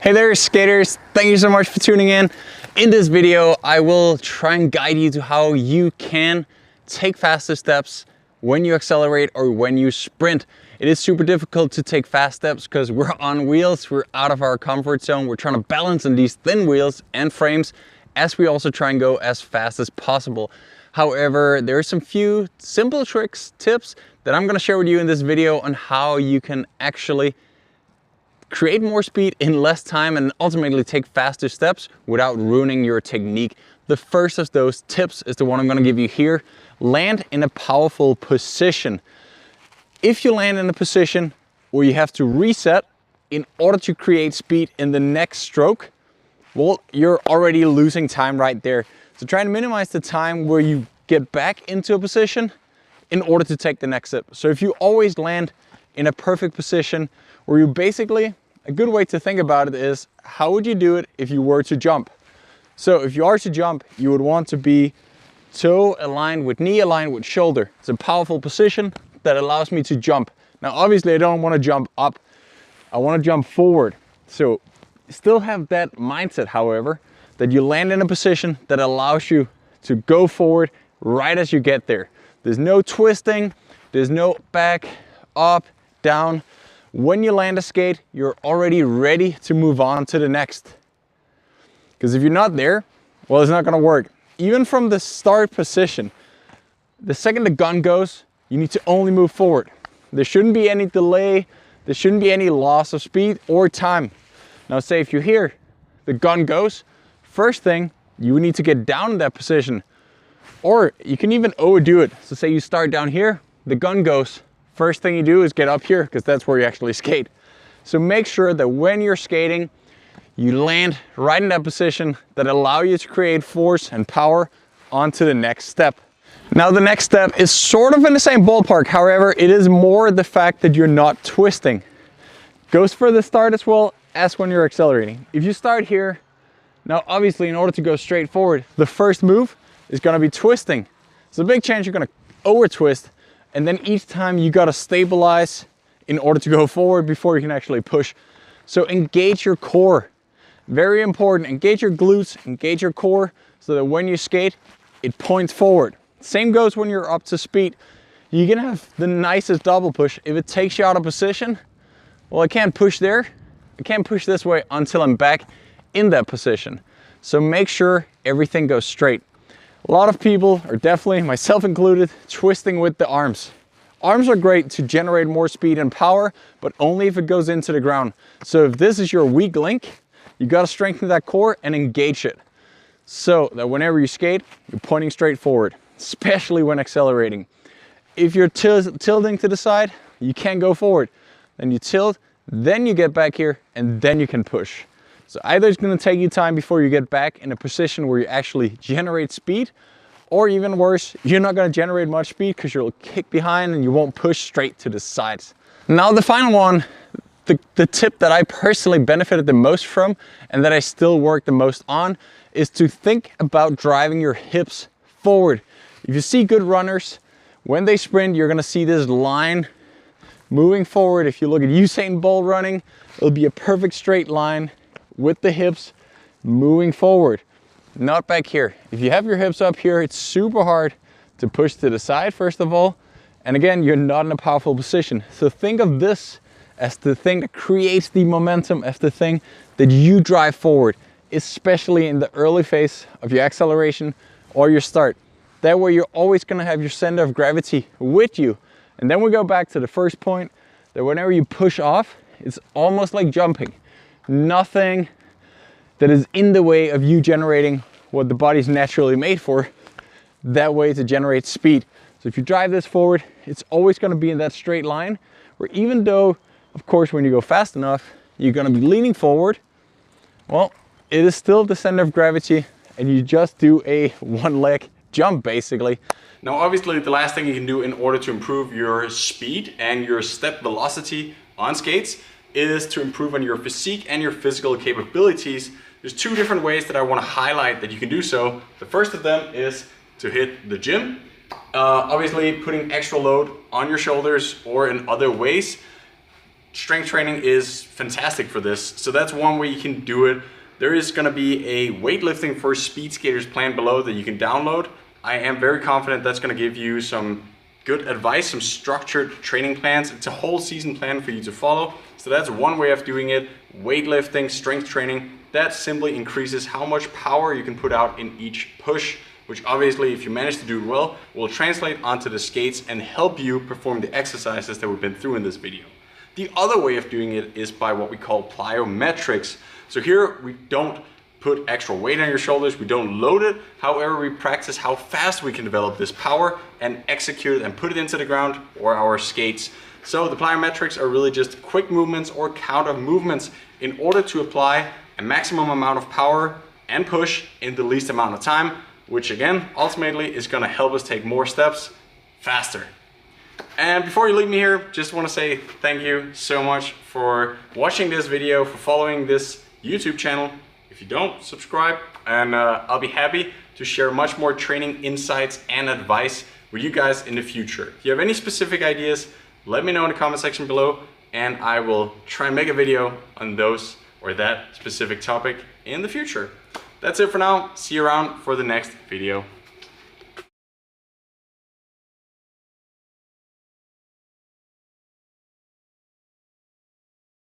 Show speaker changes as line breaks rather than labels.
Hey there, skaters. Thank you so much for tuning in. In this video, I will try and guide you to how you can take faster steps when you accelerate or when you sprint. It is super difficult to take fast steps because we're on wheels, we're out of our comfort zone. We're trying to balance on these thin wheels and frames as we also try and go as fast as possible. However, there are some few simple tricks, tips that I'm gonna share with you in this video on how you can actually create more speed in less time and ultimately take faster steps without ruining your technique. The first of those tips is the one I'm going to give you here. Land in a powerful position. If you land in a position where you have to reset in order to create speed in the next stroke, well, you're already losing time right there. So try and minimize the time where you get back into a position in order to take the next step. So if you always land in a perfect position where you basically, a good way to think about it is, how would you do it if you were to jump? So if you are to jump, you would want to be toe aligned with knee, aligned with shoulder. It's a powerful position that allows me to jump. Now, obviously I don't want to jump up. I want to jump forward. So still have that mindset, however, that you land in a position that allows you to go forward right as you get there. There's no twisting, there's no back, up, down. When you land a skate, you're already ready to move on to the next. Because if you're not there, well, it's not gonna work. Even from the start position, the second the gun goes, you need to only move forward. There shouldn't be any delay, there shouldn't be any loss of speed or time. Now say if you're here, the gun goes, first thing, you need to get down in that position. Or you can even overdo it. So say you start down here, the gun goes, first thing you do is get up here because that's where you actually skate. So make sure that when you're skating, you land right in that position that allow you to create force and power onto the next step. Now the next step is sort of in the same ballpark. However, it is more the fact that you're not twisting. Goes for the start as well as when you're accelerating. If you start here, now obviously in order to go straight forward, the first move is gonna be twisting. So a big chance you're gonna over twist. And then each time you gotta stabilize in order to go forward before you can actually push. So engage your core. Very important, engage your glutes, engage your core so that when you skate, it points forward. Same goes when you're up to speed. You can have the nicest double push. If it takes you out of position, well, I can't push there. I can't push this way until I'm back in that position. So make sure everything goes straight. A lot of people are definitely, myself included, twisting with the arms. Arms are great to generate more speed and power, but only if it goes into the ground. So if this is your weak link, you gotta strengthen that core and engage it. So that whenever you skate, you're pointing straight forward, especially when accelerating. If you're tilting to the side, you can't go forward. Then you tilt, then you get back here, and then you can push. So either it's gonna take you time before you get back in a position where you actually generate speed, or even worse, you're not gonna generate much speed because you'll kick behind and you won't push straight to the sides. Now the final one, the tip that I personally benefited the most from and that I still work the most on is to think about driving your hips forward. If you see good runners, when they sprint, you're gonna see this line moving forward. If you look at Usain Bolt running, it'll be a perfect straight line with the hips moving forward, not back here. If you have your hips up here, it's super hard to push to the side, first of all. And again, you're not in a powerful position. So think of this as the thing that creates the momentum, as the thing that you drive forward, especially in the early phase of your acceleration or your start. That way you're always gonna have your center of gravity with you. And then we go back to the first point, that whenever you push off, it's almost like jumping. Nothing that is in the way of you generating what the body's naturally made for, that way to generate speed. So if you drive this forward, it's always gonna be in that straight line, where even though, of course, when you go fast enough, you're gonna be leaning forward, well, it is still the center of gravity and you just do a one leg jump basically.
Now obviously the last thing you can do in order to improve your speed and your step velocity on skates is to improve on your physique and your physical capabilities. There's two different ways that I want to highlight that you can do so. The first of them is to hit the gym. Obviously putting extra load on your shoulders or in other ways strength training is fantastic for this. So that's one way you can do it. There is gonna be a weightlifting for speed skaters plan below that you can download. I am very confident that's gonna give you some good advice, some structured training plans. It's a whole season plan for you to follow. So that's one way of doing it. Weightlifting, strength training, that simply increases how much power you can put out in each push, which obviously, if you manage to do it well, will translate onto the skates and help you perform the exercises that we've been through in this video. The other way of doing it is by what we call plyometrics. So here we don't put extra weight on your shoulders, we don't load it. However, we practice how fast we can develop this power and execute it and put it into the ground or our skates. So the plyometrics are really just quick movements or counter movements in order to apply a maximum amount of power and push in the least amount of time, which again, ultimately is gonna help us take more steps faster. And before you leave me here, just wanna say thank you so much for watching this video, for following this YouTube channel. If you don't, subscribe, and I'll be happy to share much more training insights and advice with you guys in the future. If you have any specific ideas, let me know in the comment section below, and I will try and make a video on those or that specific topic in the future. That's it for now. See you around for the next video.